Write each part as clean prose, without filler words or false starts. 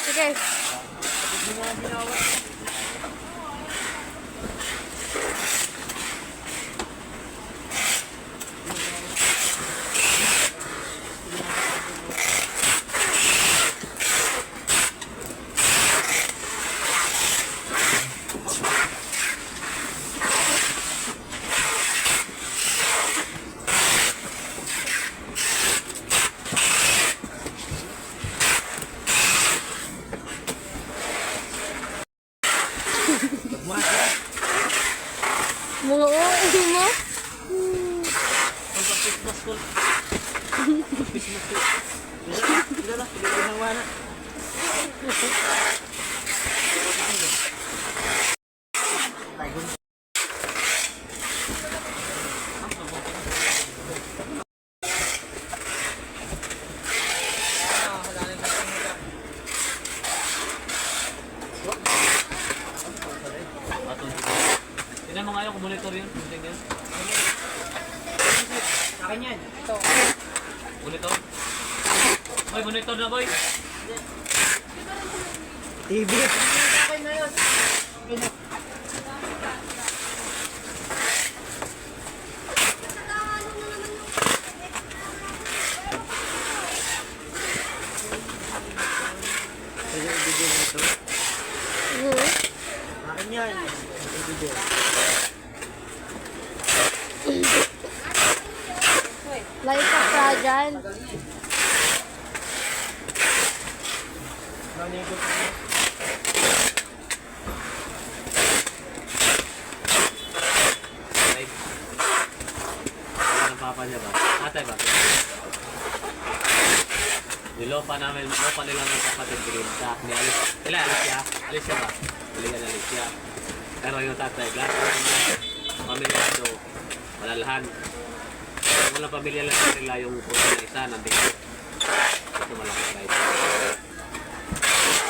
Sige. Mga OA mo? Tignan mo nga yung monitor yun. Tignan. Akin yan. Ito. Monitor? Boy, monitor na boy. TV. Akin na yun. Pwede i-video mo ito. Akin yan. I-video. Like a fragile. Nanigot mo. Ay. Ano ang papa niya ba? Atay ba? Nilopa namin, lopa nila ng kapatid green sa ni Alice. Sila Alicia. Alicia ba? Biligan na Alicia. Pero yung tatay, lahat ng pamilya ito, malalahan. Walang pamilya lang nila yung puso na isa, nandito. Ito malaki guys.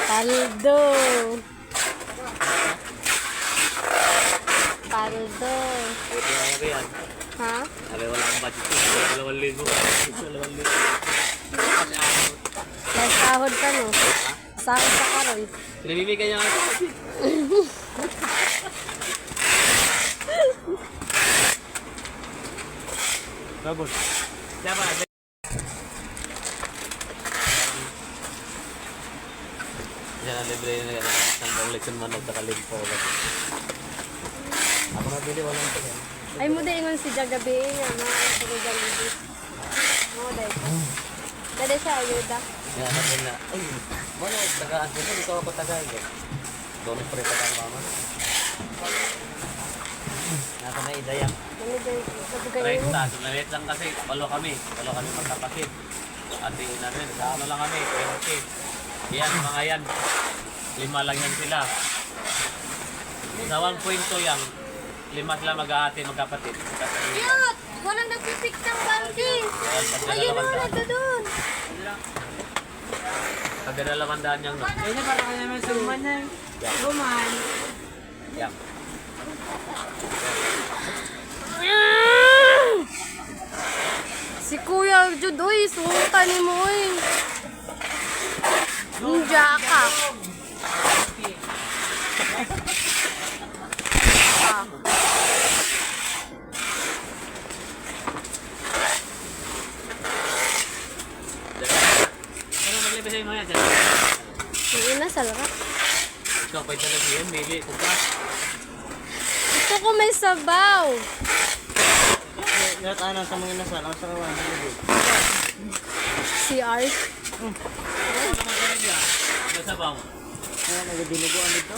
Paldo. Paldo. Ito yung yan. Ha? Sabi wala akong budget ko. 2,000. 2,000. May sahod ka no? Sahod ka karon. Pinabibigyan niya nga ito. Babos. Siya ba? Siya na libre na yan. Ang leksyon man sa kalimpo. Ako nabili, walang ito. Ay mo din ingon si Jagabi nga na sa Jollibee. Mo dai. Dali siya ayuda. Yan natin na. Ay, wala. Tagaan ko. Ito ako tagaan. Doon pre tagaan mama. Nasa na idayang. Ano dai sa bugay Right, mo? taas. Maliit lang kasi. Walo kami magkapatid. Ate namin. Sa ano lang kami. 20. Yan, mga yan. 5 lang yan sila. Sa 1.2 yan. 5 sila mag-aate, magkapatid. Cute! Walang nagpipik ng banking. Ayun na nito doon. Pagdadalawandaan niyang no. Kaya para ka naman suman na. Suman. Yan. Si Kuya Jud, uy, suta ni mo, uy. Ninja ka. Ah. Ano maglibay sa'yo mga yan? Yung ina, salak. Ikaw, pwede talaga yun. Mili, kuka. Gusto ko may sabaw. Ngayon tayo sa mga inasal. Ang sarawan. CR. Ano naman kayo niya? Wala sabaw. Kaya nagadinuguan dito.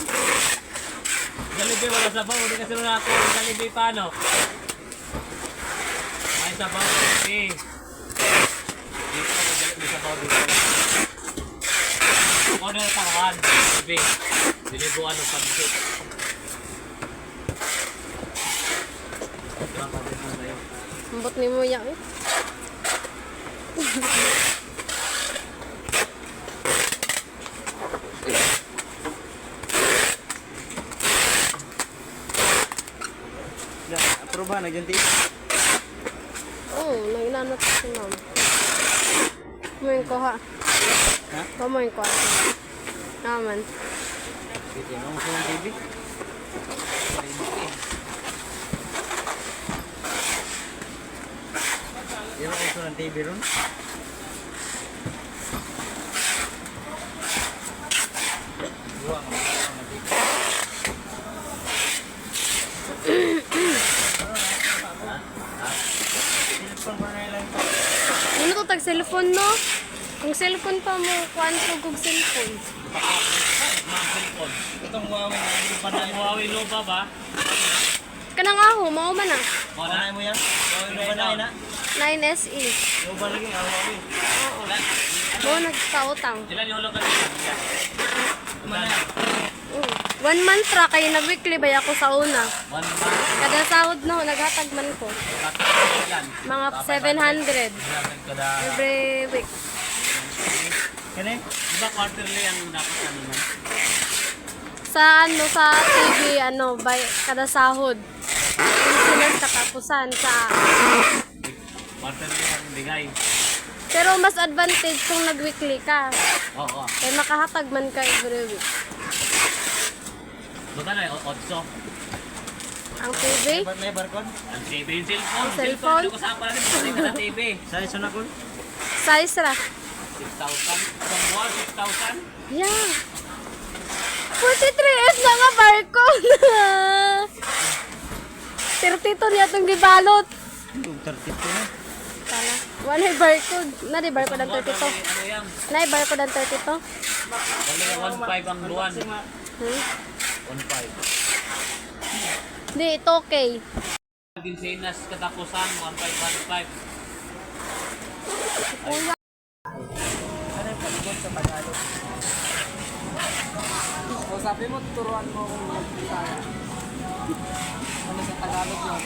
Jollibee, wala sabaw. Hindi kasi nung ako. Jollibee, paano? May sabaw. Okay. Dito, may sabaw dito. Kung ano yung tangan, Jollibee. Dilibuan ng pansit. Ito ang pansit na sa'yo. Ambot ni mo yan, eh. Approve ba? Nagyanti? Oo, naglanat si ma'am. Kumain ko ha. Ha? Kumain ko ha. Naman. Sige, ano gusto ng TV? Yan ang gusto ng TV ron? Buwang ang TV. Cellphone pa na lang. Ano to tag cellphone no? Kung cellphone pa mo, kuan ko kung cellphone. Mga cellphone. Itong Huawei na hindi pa na Ang Huawei Nova ba? Kanang aho, mao man na. Panay mo yan? Huawei ba na na? 9SE. Yung ba lagi ang Huawei? Oo. Mo nagkautang. Ilan yung hulog ka dito? Manay. 1 month ra kay nag-weekly bay ako sa una. 1 month. Kada sahod no, naghatag man ko. Ilan? Mga 700 Kada... every week. Kani? Di ba quarterly ang dapat ano man? Sa ano sa TV ano by kada sahod. Insurance katapusan sa Quarterly ang bigay. pero mas advantage kung nag-weekly ka. Oo. Kaya makahatag man ka every week. Buta na yung 8. Ang TV, Ba't may barcode? Ang TV yung cellphone. Cellphone? Hindi ko saan pala rin. Pwede ka na TV. Sa iso na ko? size ra. 6,000. From buwan, 6,000. Yeah. 43S na nga barcode. 32 niya itong gibalot. Yung 32 na. Tala. Wala yung barcode. Na di barcode ang 32. Ano yan? Na yung barcode ang 32. Wala yung 1,500 ang buwan. 1,500. Di, ito okay. Ginsinas katapusan, 1,515. Ano yung pagod sa Tagalog? O sabi mo, tuturuan mo kung mag-bisaya. Ano sa Tagalog yun?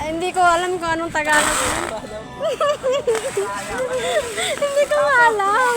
Hindi ko alam kung anong Tagalog yun. Hindi ko alam.